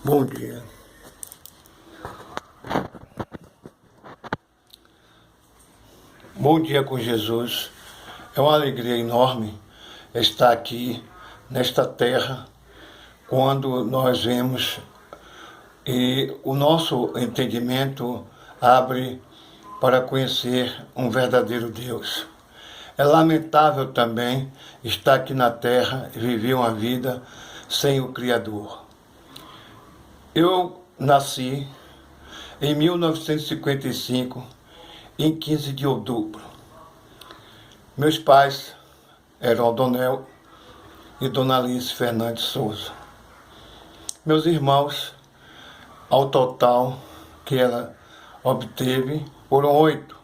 Bom dia. Bom dia com Jesus. É uma alegria enorme estar aqui nesta terra quando nós vemos e o nosso entendimento abre para conhecer um verdadeiro Deus. É lamentável também estar aqui na terra e viver uma vida sem o Criador. Eu nasci em 1955, em 15 de outubro. Meus pais eram Aldonel e Dona Alice Fernandes Souza. Meus irmãos, ao total que ela obteve, foram 8.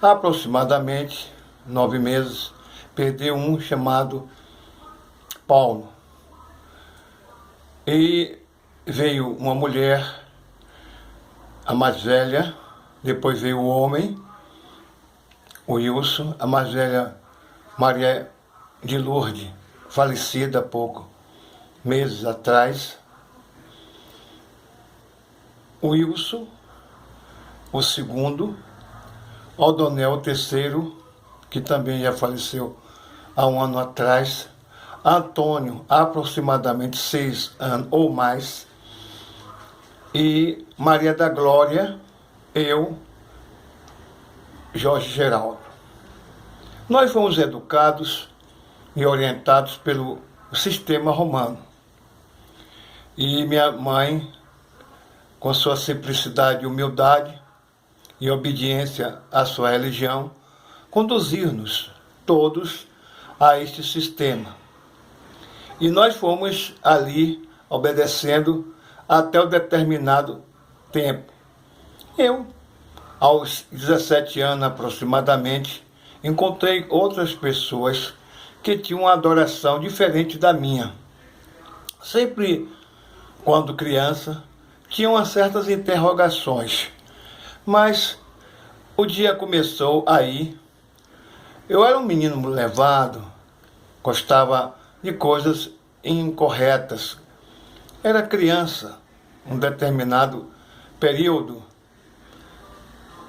Aproximadamente 9 meses, perdeu um chamado Paulo. E veio uma mulher, a mais velha, depois veio o homem, o Wilson, a mais velha, Maria de Lourdes, falecida há pouco, meses atrás. O Wilson, o segundo, Aldonel, o terceiro, que também já faleceu há um ano atrás. Antônio, aproximadamente 6 anos ou mais. E Maria da Glória, eu, Jorge Geraldo. Nós fomos educados e orientados pelo sistema romano. E minha mãe, com sua simplicidade e humildade e obediência à sua religião, conduziu-nos todos a este sistema. E nós fomos ali obedecendo até o determinado tempo. Eu, aos 17 anos aproximadamente, encontrei outras pessoas que tinham uma adoração diferente da minha. Sempre, quando criança, tinham certas interrogações, mas o dia começou aí. Eu era um menino levado, gostava de coisas incorretas. Era criança, um determinado período.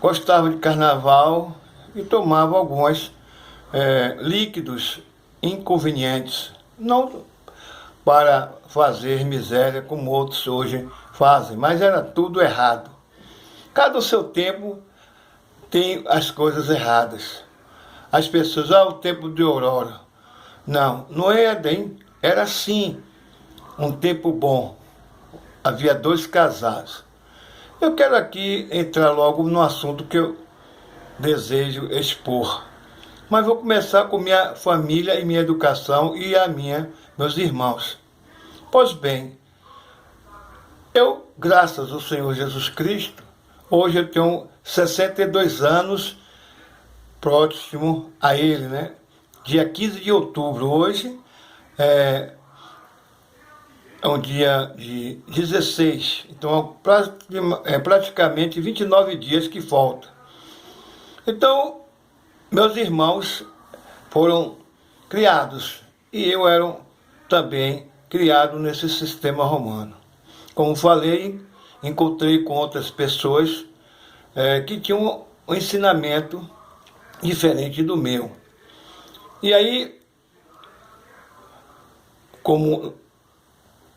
Gostava de carnaval e tomava alguns líquidos inconvenientes, não para fazer miséria como outros hoje fazem, mas era tudo errado. Cada seu tempo tem as coisas erradas. As pessoas, o tempo de Aurora. Não, no Éden era assim, um tempo bom. Havia 2 casados. Eu quero aqui entrar logo no assunto que eu desejo expor. Mas vou começar com minha família e minha educação e meus irmãos. Pois bem, eu, graças ao Senhor Jesus Cristo, hoje eu tenho 62 anos, próximo a Ele, né? Dia 15 de outubro, hoje é um dia de 16, então é praticamente 29 dias que falta. Então, meus irmãos foram criados e eu era também criado nesse sistema romano. Como falei, encontrei com outras pessoas que tinham um ensinamento diferente do meu. E aí, como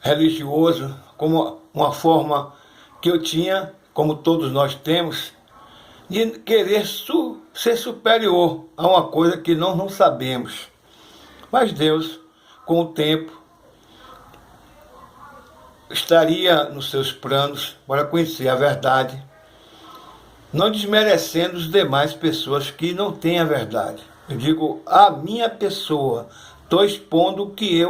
religioso, como uma forma que eu tinha, como todos nós temos, de querer ser superior a uma coisa que nós não sabemos. Mas Deus, com o tempo, estaria nos seus planos para conhecer a verdade, não desmerecendo as demais pessoas que não têm a verdade. Eu digo, a minha pessoa, estou expondo que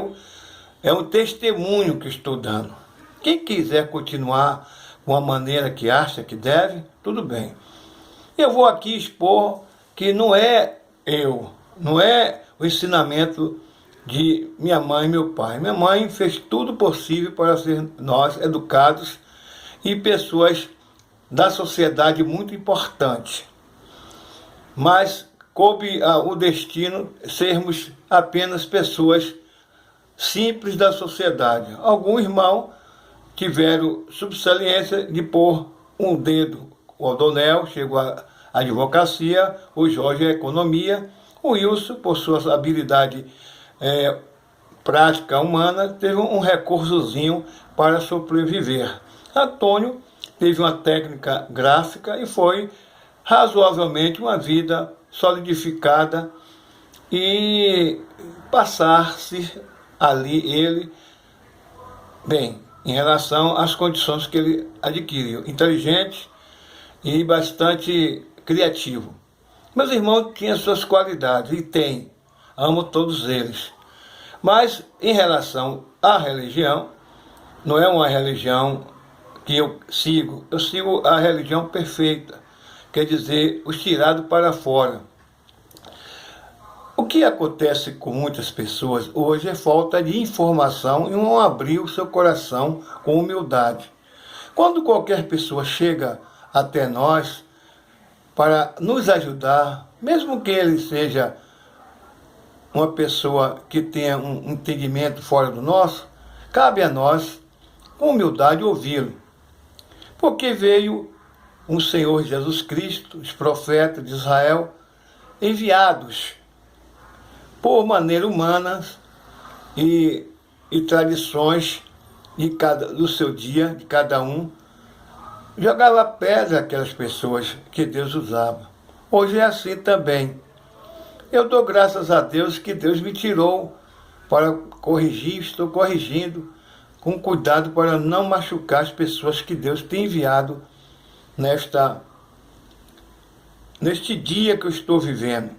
é um testemunho que estou dando. Quem quiser continuar com a maneira que acha que deve, tudo bem. Eu vou aqui expor que não é o ensinamento de minha mãe e meu pai. Minha mãe fez tudo possível para ser nós educados e pessoas da sociedade muito importantes. Mas coube o destino sermos apenas pessoas simples da sociedade. Algum irmão tiveram subsaliência de pôr um dedo. O Odonel chegou à advocacia, o Jorge à economia, o Wilson, por sua habilidade prática humana, teve um recursozinho para sobreviver. Antônio teve uma técnica gráfica e foi razoavelmente uma vida solidificada e passar-se ali ele, bem, em relação às condições que ele adquiriu, inteligente e bastante criativo. Meus irmãos tinham suas qualidades e têm, amo todos eles. Mas em relação à religião, não é uma religião que eu sigo a religião perfeita, quer dizer, os tirados para fora. O que acontece com muitas pessoas hoje é falta de informação e não abrir o seu coração com humildade. Quando qualquer pessoa chega até nós para nos ajudar, mesmo que ele seja uma pessoa que tenha um entendimento fora do nosso, cabe a nós, com humildade, ouvi-lo. Porque veio um Senhor Jesus Cristo, os profetas de Israel, enviados por maneira humana e tradições do seu dia, de cada um, jogava pedra aquelas pessoas que Deus usava. Hoje é assim também. Eu dou graças a Deus que Deus me tirou para corrigir, estou corrigindo com cuidado para não machucar as pessoas que Deus tem enviado neste dia que eu estou vivendo.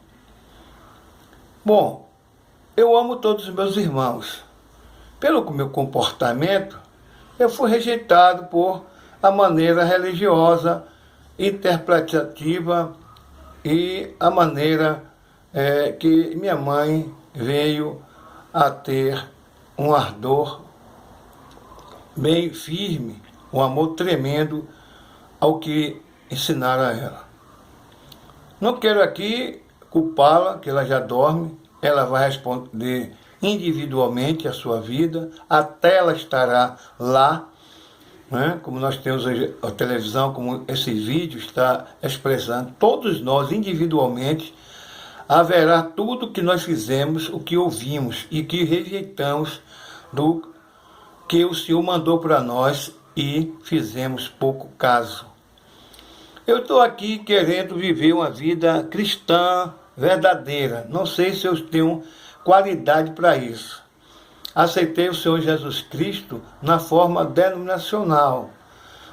Bom, eu amo todos os meus irmãos. Pelo meu comportamento, eu fui rejeitado por a maneira religiosa, interpretativa e a maneira que minha mãe veio a ter um ardor bem firme, um amor tremendo ao que ensinaram a ela. Não quero aqui culpá-la, que ela já dorme, ela vai responder individualmente a sua vida, até ela estará lá, né? Como nós temos hoje a televisão, como esse vídeo está expressando, todos nós individualmente haverá tudo que nós fizemos, o que ouvimos e que rejeitamos do que o Senhor mandou para nós e fizemos pouco caso. Eu estou aqui querendo viver uma vida cristã verdadeira. Não sei se eu tenho qualidade para isso. Aceitei o Senhor Jesus Cristo na forma denominacional,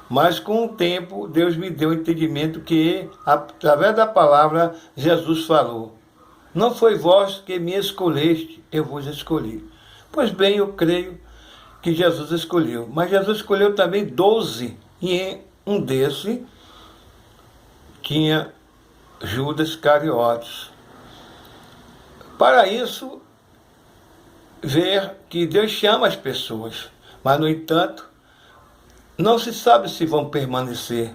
mas com o tempo Deus me deu o entendimento que, através da palavra, Jesus falou: não foi vós que me escolheste, eu vos escolhi. Pois bem, eu creio que Jesus escolheu, mas Jesus escolheu também 12, e em um desses tinha Judas Iscariotes. Para isso, ver que Deus chama as pessoas, mas, no entanto, não se sabe se vão permanecer.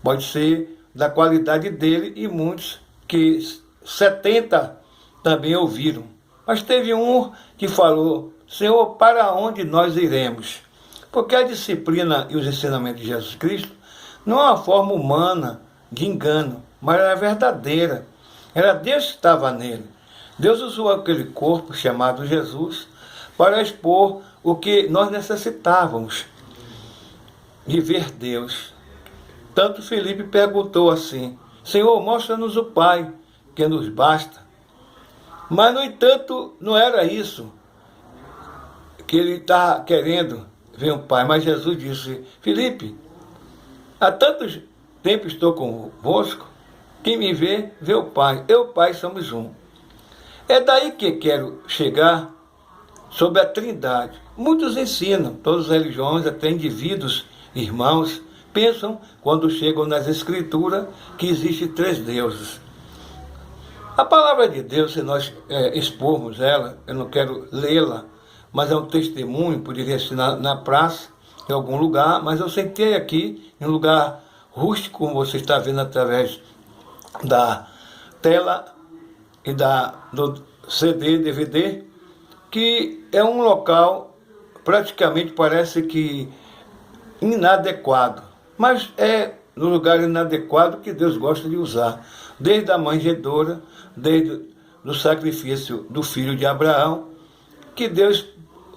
Pode ser da qualidade dele e muitos que 70 também ouviram. Mas teve um que falou: Senhor, para onde nós iremos? Porque a disciplina e os ensinamentos de Jesus Cristo não é uma forma humana de engano, mas era verdadeira. Era Deus que estava nele. Deus usou aquele corpo chamado Jesus para expor o que nós necessitávamos de ver Deus. Tanto Felipe perguntou assim: Senhor, mostra-nos o Pai, que nos basta. Mas, no entanto, não era isso que ele está querendo ver o Pai. Mas Jesus disse: Felipe, há tanto tempo estou convosco, quem me vê, vê o Pai. Eu e o Pai somos um. É daí que quero chegar sobre a Trindade. Muitos ensinam, todas as religiões, até indivíduos, irmãos, pensam, quando chegam nas Escrituras, que existem 3 deuses. A palavra de Deus, se nós expormos ela, eu não quero lê-la, mas é um testemunho, poderia ser na praça, em algum lugar, mas eu sentei aqui, em um lugar rústico, como você está vendo através da tela e do CD, DVD, que é um local, praticamente parece que inadequado, mas é no lugar inadequado que Deus gosta de usar, desde a manjedoura, desde o sacrifício do filho de Abraão, que Deus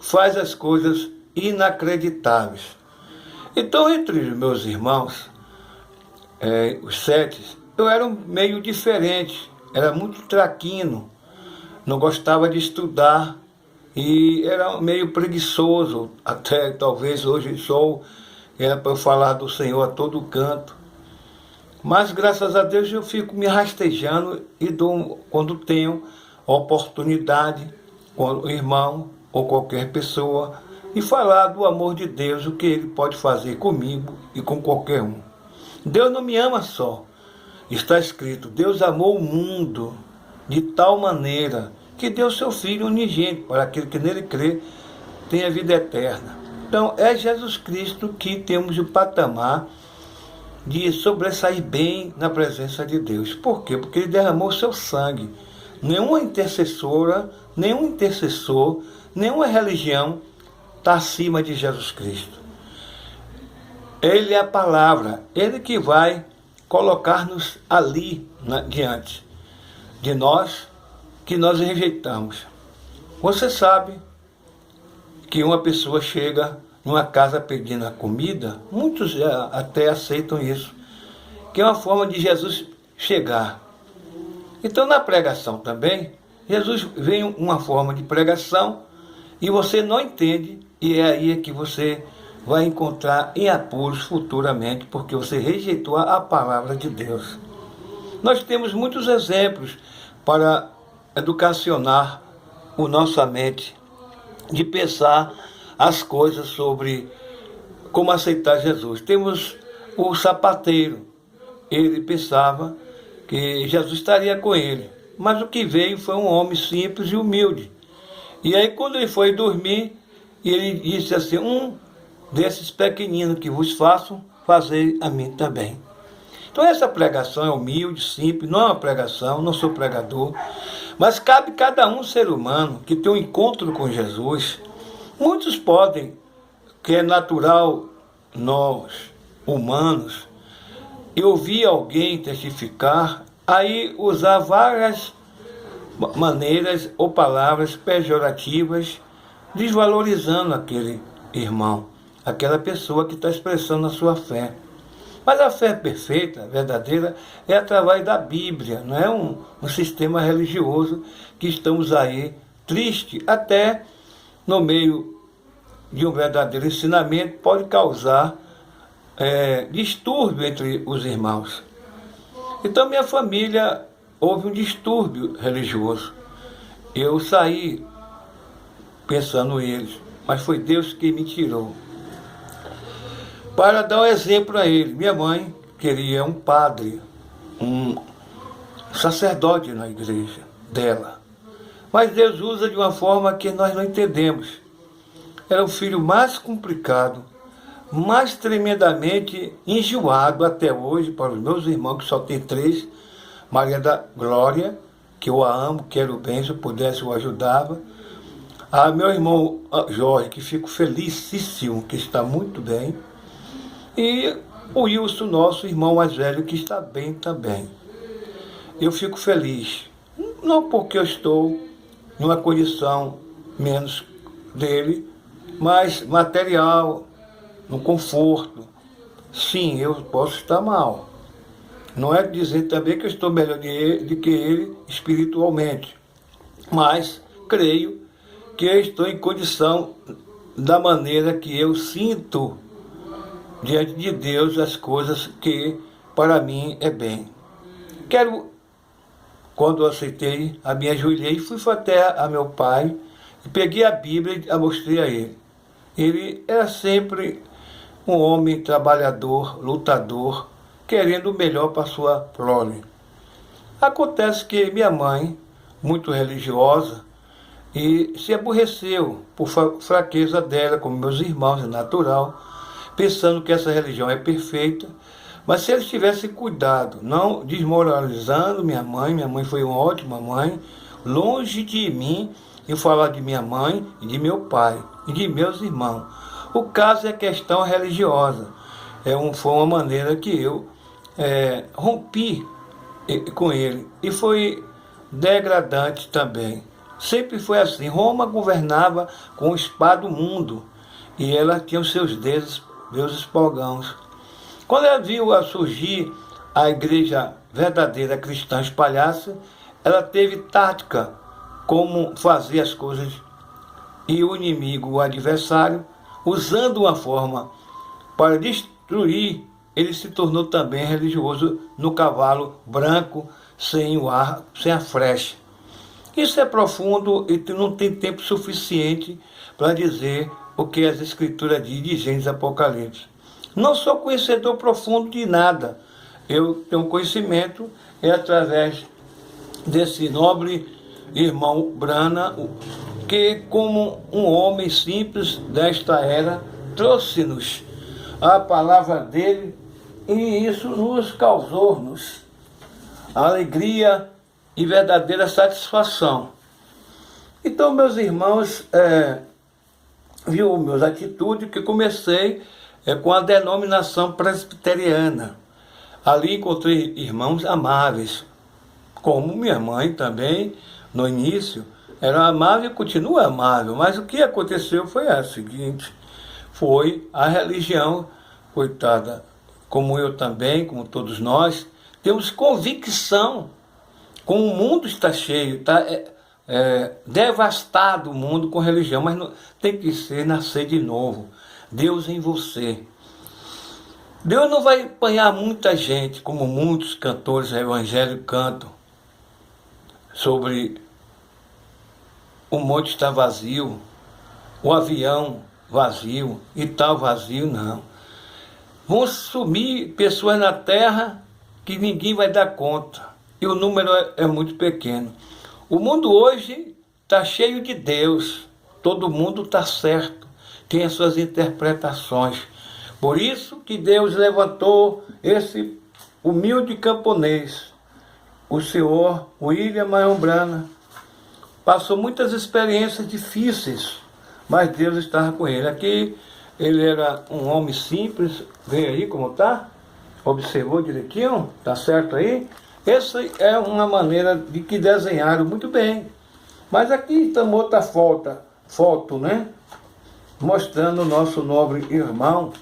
faz as coisas inacreditáveis. Então, entre os meus irmãos, os 7, eu era meio diferente, era muito traquino, não gostava de estudar e era meio preguiçoso, até talvez hoje sou, era para eu falar do Senhor a todo canto. Mas graças a Deus eu fico me rastejando e quando tenho oportunidade com o irmão ou qualquer pessoa e falar do amor de Deus, o que Ele pode fazer comigo e com qualquer um. Deus não me ama só. Está escrito, Deus amou o mundo de tal maneira que deu seu Filho unigênito para aquele que nele crê tenha vida eterna. Então é Jesus Cristo que temos o patamar de sobressair bem na presença de Deus. Por quê? Porque Ele derramou seu sangue. Nenhuma intercessora, nenhum intercessor, nenhuma religião está acima de Jesus Cristo. Ele é a palavra, Ele que vai colocar-nos ali diante de nós, que nós rejeitamos. Você sabe que uma pessoa chega numa casa pedindo a comida, muitos até aceitam isso, que é uma forma de Jesus chegar. Então na pregação também, Jesus vem uma forma de pregação e você não entende, e é aí que você vai encontrar em apuros futuramente, porque você rejeitou a palavra de Deus. Nós temos muitos exemplos para educacionar a nossa mente, de pensar as coisas sobre como aceitar Jesus. Temos o sapateiro, ele pensava que Jesus estaria com ele, mas o que veio foi um homem simples e humilde. E aí quando ele foi dormir, ele disse assim, desses pequeninos que vos faço, fazei a mim também. Então essa pregação é humilde, simples, não é uma pregação, não sou pregador, mas cabe cada um ser humano que tem um encontro com Jesus. Muitos podem, que é natural nós, humanos, e ouvir alguém testificar, aí usar várias maneiras ou palavras pejorativas, desvalorizando aquele irmão, aquela pessoa que está expressando a sua fé. Mas a fé perfeita, verdadeira, é através da Bíblia, não é um sistema religioso que estamos aí triste, até no meio de um verdadeiro ensinamento, pode causar distúrbio entre os irmãos. Então minha família houve um distúrbio religioso. Eu saí pensando neles, mas foi Deus que me tirou. Para dar um exemplo a ele, minha mãe queria um padre, um sacerdote na igreja dela. Mas Deus usa de uma forma que nós não entendemos. Era o filho mais complicado, mais tremendamente enjoado até hoje para os meus irmãos, que só tem 3, Maria da Glória, que eu a amo, quero bem, se eu pudesse eu ajudava. A meu irmão Jorge, que fico felicíssimo, que está muito bem. E o Wilson, nosso irmão mais velho, que está bem também. Eu fico feliz, não porque eu estou numa condição menos dele, mas material, no conforto. Sim, eu posso estar mal. Não é dizer também que eu estou melhor do que ele espiritualmente, mas creio que eu estou em condição da maneira que eu sinto diante de Deus as coisas que para mim é bem. Quando eu aceitei, me ajoelhei e fui até a meu pai e peguei a Bíblia e a mostrei a ele. Ele era sempre um homem trabalhador, lutador, querendo o melhor para sua prole. Acontece que minha mãe, muito religiosa, e se aborreceu por fraqueza dela, como meus irmãos, é natural, pensando que essa religião é perfeita, mas se eles tivessem cuidado, não desmoralizando minha mãe foi uma ótima mãe, longe de mim eu falar de minha mãe e de meu pai e de meus irmãos. O caso é a questão religiosa. Foi uma maneira que eu rompi com ele. E foi degradante também. Sempre foi assim. Roma governava com espada o mundo. E ela tinha os seus deuses pagãos. Quando ela viu surgir a igreja verdadeira cristã espalhar-se, ela teve tática como fazer as coisas. E o inimigo, o adversário, usando uma forma para destruir, ele se tornou também religioso no cavalo branco, sem o ar, sem a flecha. Isso é profundo e não tem tempo suficiente para dizer o que as Escrituras dizem de Gênesis e Apocalipse. Não sou conhecedor profundo de nada. Eu tenho conhecimento através desse nobre irmão Brana, que como um homem simples desta era, trouxe-nos a palavra dele, e isso nos causou-nos alegria e verdadeira satisfação. Então, meus irmãos, viu minhas atitudes, que comecei com a denominação presbiteriana. Ali encontrei irmãos amáveis, como minha mãe também, no início, era amável e continua amável, mas o que aconteceu foi o seguinte: foi a religião, coitada, como eu também, como todos nós, temos convicção, como o mundo está cheio, está devastado o mundo com religião, mas não, tem que nascer de novo. Deus em você. Deus não vai apanhar muita gente, como muitos cantores evangélicos cantam, sobre o monte está vazio, o avião vazio e tal vazio, não. Vão sumir pessoas na terra que ninguém vai dar conta, e o número é muito pequeno. O mundo hoje está cheio de Deus, todo mundo está certo, tem as suas interpretações. Por isso que Deus levantou esse humilde camponês, o senhor William Marion Branham. Passou muitas experiências difíceis, mas Deus estava com ele. Aqui ele era um homem simples, veio aí como está, observou direitinho, está certo aí? Essa é uma maneira de que desenharam muito bem. Mas aqui está outra foto, né? Mostrando o nosso nobre irmão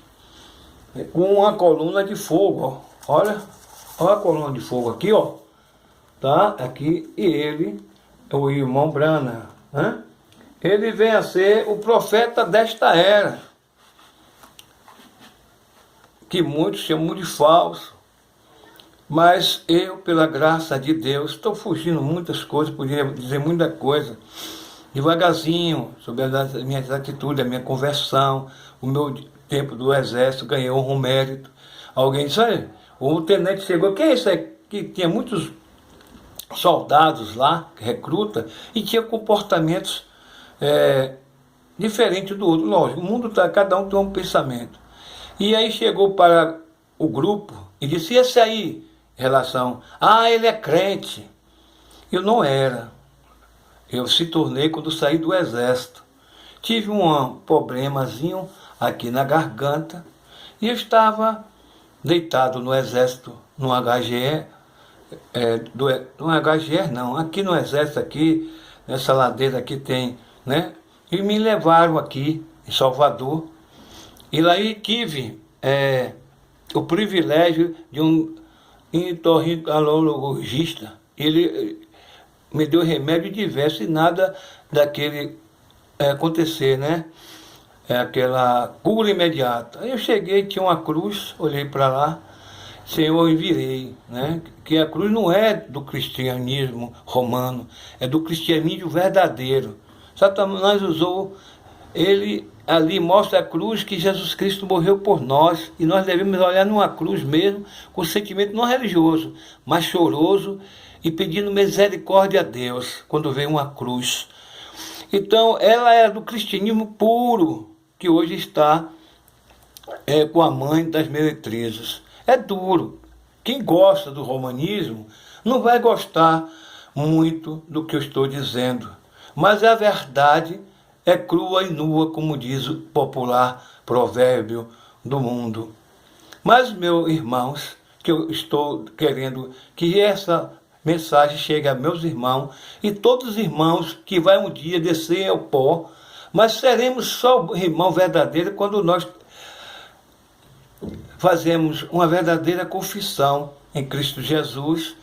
com uma coluna de fogo, ó. Olha a coluna de fogo aqui, ó. Tá? Aqui, e ele, o irmão Branham, né? Ele vem a ser o profeta desta era, que muitos chamam de falso. Mas eu, pela graça de Deus, estou fugindo muitas coisas, podia dizer muita coisa, devagarzinho, sobre as minhas atitudes, a minha conversão, o meu tempo do exército, ganhou um mérito. Alguém disse: olha, o tenente chegou, quem é isso aí? Que tinha muitos soldados lá, recruta, e tinha comportamentos diferentes do outro. Lógico, o mundo está, cada um tem um pensamento. E aí chegou para o grupo e disse: e esse aí, relação, ele é crente. Eu não era. Eu se tornei quando saí do exército. Tive um problemazinho aqui na garganta e eu estava deitado no exército, no HGE, aqui no exército, aqui, nessa ladeira aqui tem, né? E me levaram aqui em Salvador. E lá eu tive o privilégio de um otorrinolaringologista. Ele me deu remédio diverso e nada daquele acontecer, né? Aquela cura imediata. Aí eu cheguei, tinha uma cruz, olhei para lá, Senhor, e virei, né? Que a cruz não é do cristianismo romano, é do cristianismo verdadeiro. Satanás usou, ele ali mostra a cruz que Jesus Cristo morreu por nós, e nós devemos olhar numa cruz mesmo, com sentimento não religioso, mas choroso, e pedindo misericórdia a Deus, quando vem uma cruz. Então, ela é do cristianismo puro, que hoje está com a mãe das meretrizes. É duro. Quem gosta do romanismo não vai gostar muito do que eu estou dizendo. Mas a verdade é crua e nua, como diz o popular provérbio do mundo. Mas, meus irmãos, que eu estou querendo que essa mensagem chegue a meus irmãos e todos os irmãos que vai um dia descer ao pó, mas seremos só o irmão verdadeiro quando nós fazemos uma verdadeira confissão em Cristo Jesus,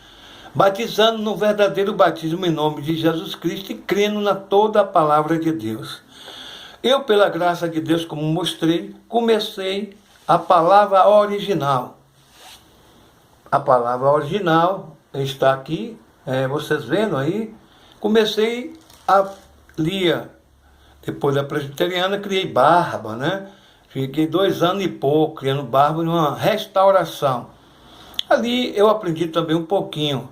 batizando no verdadeiro batismo em nome de Jesus Cristo e crendo na toda a palavra de Deus. Eu, pela graça de Deus, como mostrei, comecei a palavra original. A palavra original está aqui, vocês vendo aí. Comecei a lia. Depois da presbiteriana, criei Barba, né? Fiquei 2 anos e pouco criando Barba numa restauração. Ali eu aprendi também um pouquinho.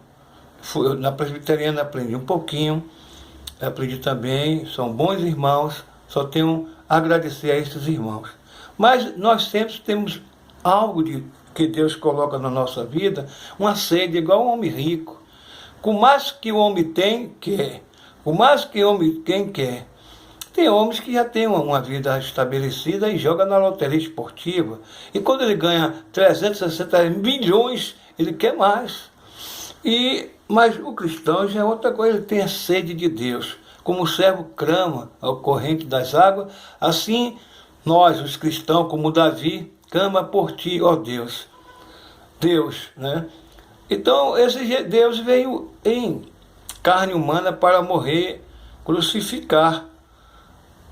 Na presbiteriana aprendi um pouquinho. Aprendi também, são bons irmãos. Só tenho a agradecer a esses irmãos. Mas nós sempre temos algo que Deus coloca na nossa vida, uma sede igual um homem rico. Com mais que o homem tem, quer. Com mais que o homem tem, quer. Tem homens que já têm uma vida estabelecida e joga na loteria esportiva. E quando ele ganha 360 milhões, ele quer mais. Mas o cristão já é outra coisa, ele tem a sede de Deus. Como o servo clama ao corrente das águas, assim nós, os cristãos, como Davi, clama por ti, ó Deus. Deus, né? Então, esse Deus veio em carne humana para morrer, crucificar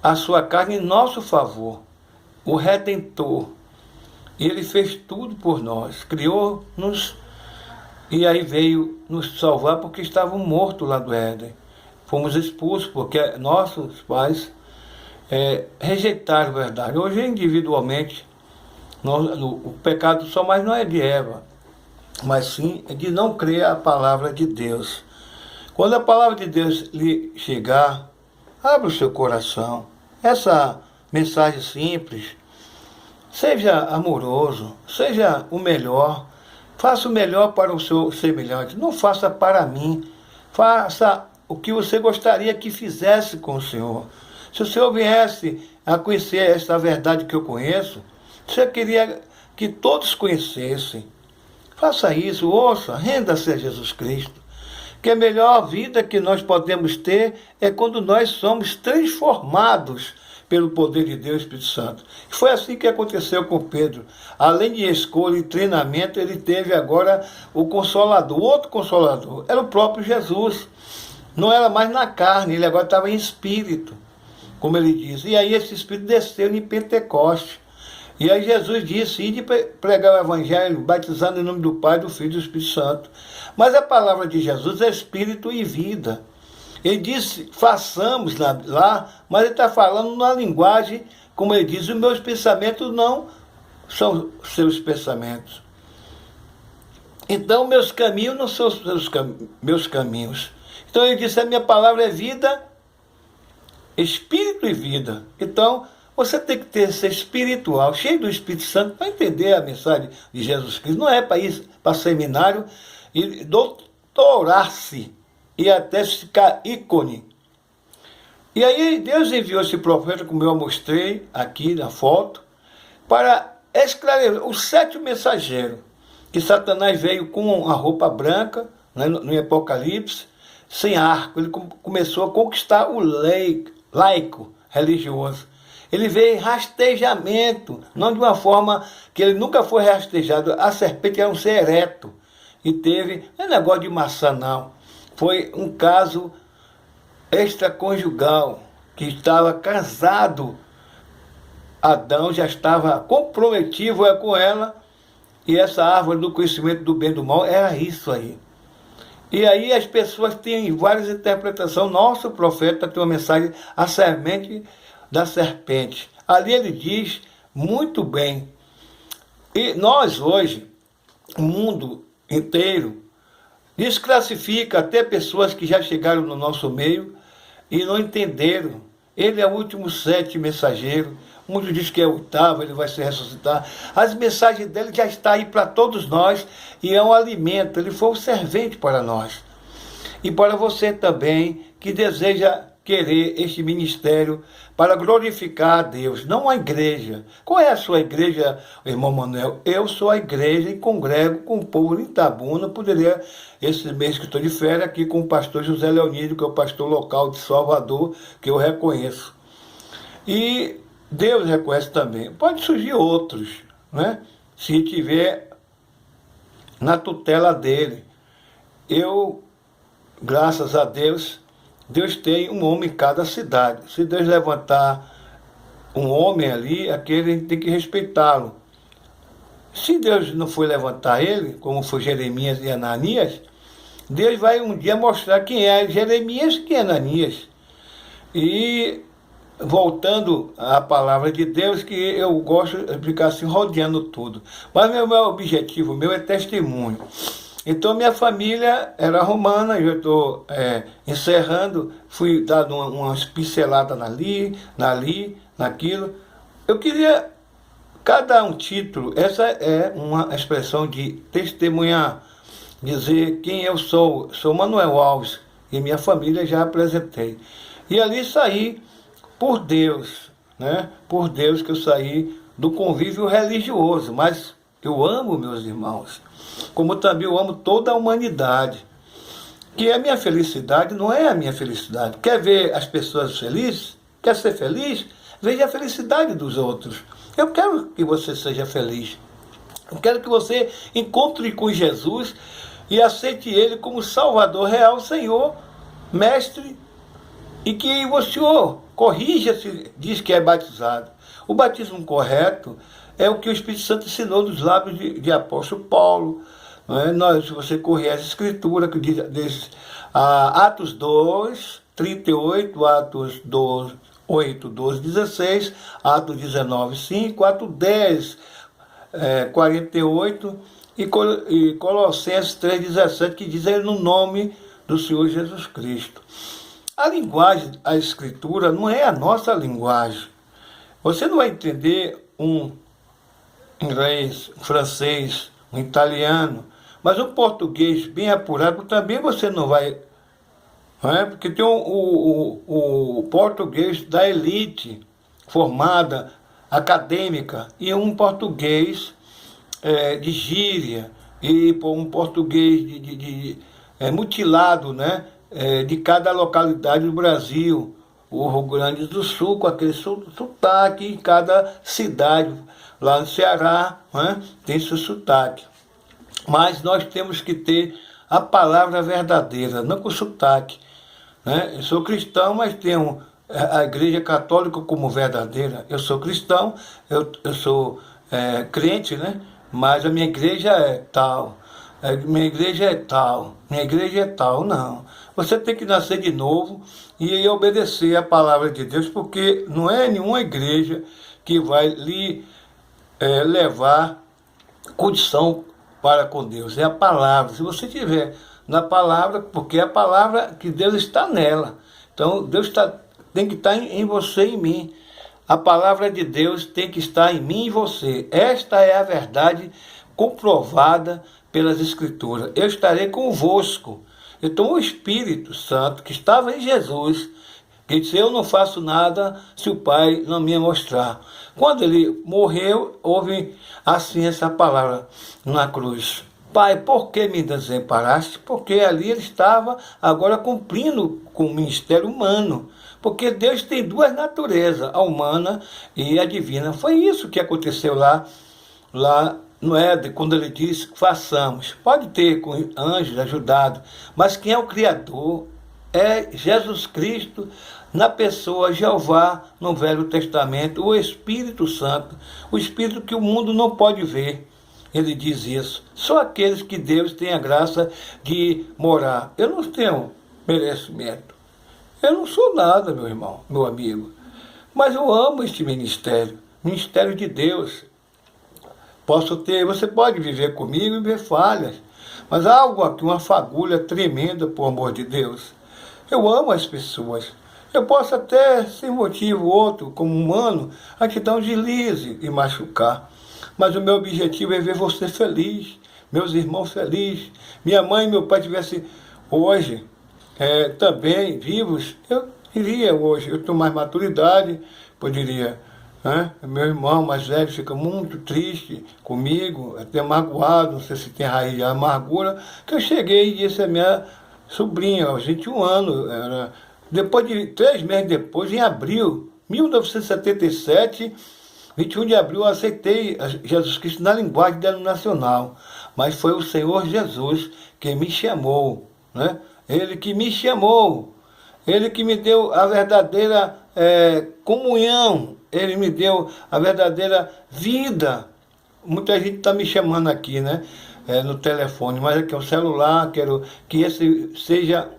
a sua carne em nosso favor, o Redentor. E ele fez tudo por nós, criou-nos e aí veio nos salvar porque estavam mortos lá do Éden. Fomos expulsos porque nossos pais rejeitaram a verdade. Hoje, individualmente, o pecado só mais não é de Eva, mas sim é de não crer a palavra de Deus. Quando a palavra de Deus lhe chegar, abra o seu coração. Essa mensagem simples, seja amoroso, seja o melhor, faça o melhor para o seu semelhante, não faça para mim, faça o que você gostaria que fizesse com o Senhor. Se o Senhor viesse a conhecer esta verdade que eu conheço, você queria que todos conhecessem. Faça isso, ouça, renda-se a Jesus Cristo. Que a melhor vida que nós podemos ter é quando nós somos transformados pelo poder de Deus, Espírito Santo. Foi assim que aconteceu com Pedro. Além de escolha e treinamento, ele teve agora o Consolador, o outro Consolador. Era o próprio Jesus. Não era mais na carne, ele agora estava em espírito, como ele diz. E aí esse espírito desceu em Pentecostes. E aí Jesus disse, ide pregar o evangelho, batizando em nome do Pai, do Filho e do Espírito Santo. Mas a palavra de Jesus é espírito e vida. Ele disse, façamos lá, mas ele está falando na linguagem, como ele diz, os meus pensamentos não são seus pensamentos. Então, meus caminhos não são meus caminhos. Então, ele disse, a minha palavra é vida, espírito e vida. Então, você tem que ser espiritual, cheio do Espírito Santo, para entender a mensagem de Jesus Cristo. Não é para ir para seminário e doutorar-se e até ficar ícone. E aí Deus enviou esse profeta, como eu mostrei aqui na foto, para esclarecer o 7º mensageiro, que Satanás veio com a roupa branca, né, no Apocalipse, sem arco. Ele começou a conquistar o laico religioso. Ele veio em rastejamento, não de uma forma que ele nunca foi rastejado. A serpente era um ser ereto e teve, não é negócio de maçã não, foi um caso extraconjugal, que estava casado, Adão já estava comprometido com ela, e essa árvore do conhecimento do bem e do mal era isso aí. E aí as pessoas têm várias interpretações. Nosso profeta tem uma mensagem, a semente da serpente. Ali ele diz muito bem. E nós hoje, o mundo inteiro, desclassifica até pessoas que já chegaram no nosso meio e não entenderam. Ele é o último 7 mensageiro. Muitos dizem que é o 8º, ele vai se ressuscitar. As mensagens dele já estão aí para todos nós e é um alimento. Ele foi um servente para nós. E para você também que deseja querer este ministério para glorificar a Deus, não a igreja. Qual é a sua igreja, irmão Manuel? Eu sou a igreja e congrego com o povo de Itabuna. Poderia, esse mês que estou de férias, aqui com o pastor José Leonídio, que é o pastor local de Salvador, que eu reconheço. E Deus reconhece também. Pode surgir outros, né? Se tiver na tutela dele. Eu, graças a Deus, Deus tem um homem em cada cidade. Se Deus levantar um homem ali, aquele tem que respeitá-lo. Se Deus não for levantar ele, como foi Jeremias e Ananias, Deus vai um dia mostrar quem é Jeremias e quem é Ananias. E voltando à palavra de Deus, que eu gosto de ficar assim rodeando tudo. Mas meu objetivo é testemunho. Então minha família era romana, eu estou encerrando, fui dado umas pinceladas naquilo. Eu queria cada um título, essa é uma expressão de testemunhar, dizer quem eu sou Manuel Alves, e minha família já apresentei. E ali saí por Deus, né? Por Deus que eu saí do convívio religioso, mas eu amo meus irmãos, como também eu amo toda a humanidade, que a minha felicidade não é a minha felicidade. Quer ver as pessoas felizes? Quer ser feliz? Veja a felicidade dos outros. Eu quero que você seja feliz. Eu quero que você encontre com Jesus e aceite Ele como Salvador real, Senhor, Mestre, e que o Senhor corrija se diz que é batizado. O batismo correto é o que o Espírito Santo ensinou dos lábios de apóstolo Paulo. Não é? Se você correr essa escritura que diz Atos 2, 38, Atos 2, 8, 12, 16, Atos 19, 5, Atos 10, 48 e Colossenses 3, 17, que diz no nome do Senhor Jesus Cristo. A linguagem, a escritura, não é a nossa linguagem. Você não vai entender um inglês, um francês, um italiano, mas o português bem apurado também você não vai. Não é? Porque tem o português da elite, formada, acadêmica, e um português de gíria, e um português mutilado, né? De cada localidade do Brasil, o Rio Grande do Sul, com aquele sotaque, em cada cidade, lá no Ceará, né, tem seu sotaque. Mas nós temos que ter a palavra verdadeira, não com sotaque. Né? Eu sou cristão, mas tenho a Igreja Católica como verdadeira. Eu sou cristão, eu sou crente, né? Mas a minha igreja é tal. Minha igreja é tal, minha igreja é tal, não. Você tem que nascer de novo e obedecer a palavra de Deus, porque não é nenhuma igreja que vai lhe levar condição para com Deus. É a palavra. Se você tiver na palavra, porque é a palavra que Deus está nela. Então Deus tem que estar em você e em mim. A palavra de Deus tem que estar em mim e você. Esta é a verdade comprovada pelas Escrituras. Eu estarei convosco. Então o Espírito Santo, que estava em Jesus, que disse, eu não faço nada se o Pai não me mostrar. Quando ele morreu, houve assim essa palavra na cruz. Pai, por que me desamparaste? Porque ali ele estava agora cumprindo com o ministério humano. Porque Deus tem duas naturezas, a humana e a divina. Foi isso que aconteceu lá no Éden, quando ele disse, façamos. Pode ter com anjos ajudado, mas quem é o Criador é Jesus Cristo, na pessoa Jeová, no Velho Testamento, o Espírito Santo, o Espírito que o mundo não pode ver. Ele diz isso. Só aqueles que Deus tem a graça de morar. Eu não tenho merecimento. Eu não sou nada, meu irmão, meu amigo. Mas eu amo este ministério, ministério de Deus. Você pode viver comigo e ver falhas, mas há algo aqui, uma fagulha tremenda, por amor de Deus. Eu amo as pessoas. Eu posso até, sem motivo outro, como humano, a te dar um deslize e machucar. Mas o meu objetivo é ver você feliz, meus irmãos felizes. Minha mãe e meu pai tivessem hoje também vivos, iria hoje, eu tenho mais maturidade, poderia, né? Meu irmão mais velho fica muito triste comigo, até magoado, não sei se tem raiz de amargura, que eu cheguei e disse a minha sobrinha, aos 21 anos, depois de 3 meses depois, em abril, 1977, 21 de abril, eu aceitei Jesus Cristo na linguagem denominacional, mas foi o Senhor Jesus que me chamou, né? Ele que me chamou, Ele que me deu a verdadeira comunhão, Ele me deu a verdadeira vida. Muita gente está me chamando aqui, né? No telefone, mas aqui é um celular, quero que esse seja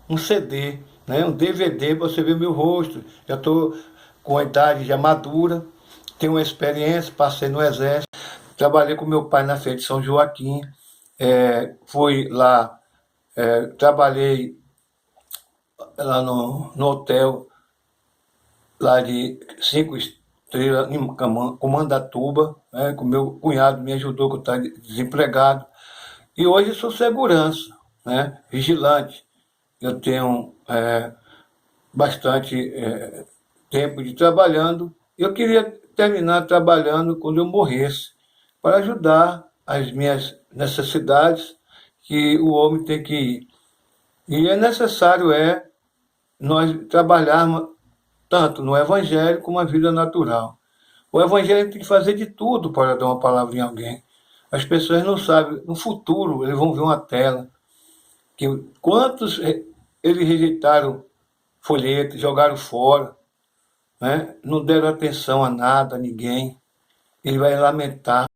um CD, né? Um DVD para você ver meu rosto. Já estou com a idade já madura, tenho uma experiência, passei no exército, trabalhei com meu pai na feira de São Joaquim, fui lá, trabalhei lá no hotel lá de 5 estrelas em Comandatuba, né, com meu cunhado me ajudou, que eu estava desempregado. E hoje sou segurança, né, vigilante. Eu tenho bastante tempo de trabalhando. Eu queria terminar trabalhando quando eu morresse, para ajudar as minhas necessidades que o homem tem que ir. E é necessário nós trabalharmos tanto no Evangelho como a vida natural. O Evangelho tem que fazer de tudo para dar uma palavra em alguém. As pessoas não sabem, no futuro eles vão ver uma tela, que quantos eles rejeitaram folhetos, jogaram fora, né? Não deram atenção a nada, a ninguém. Ele vai lamentar.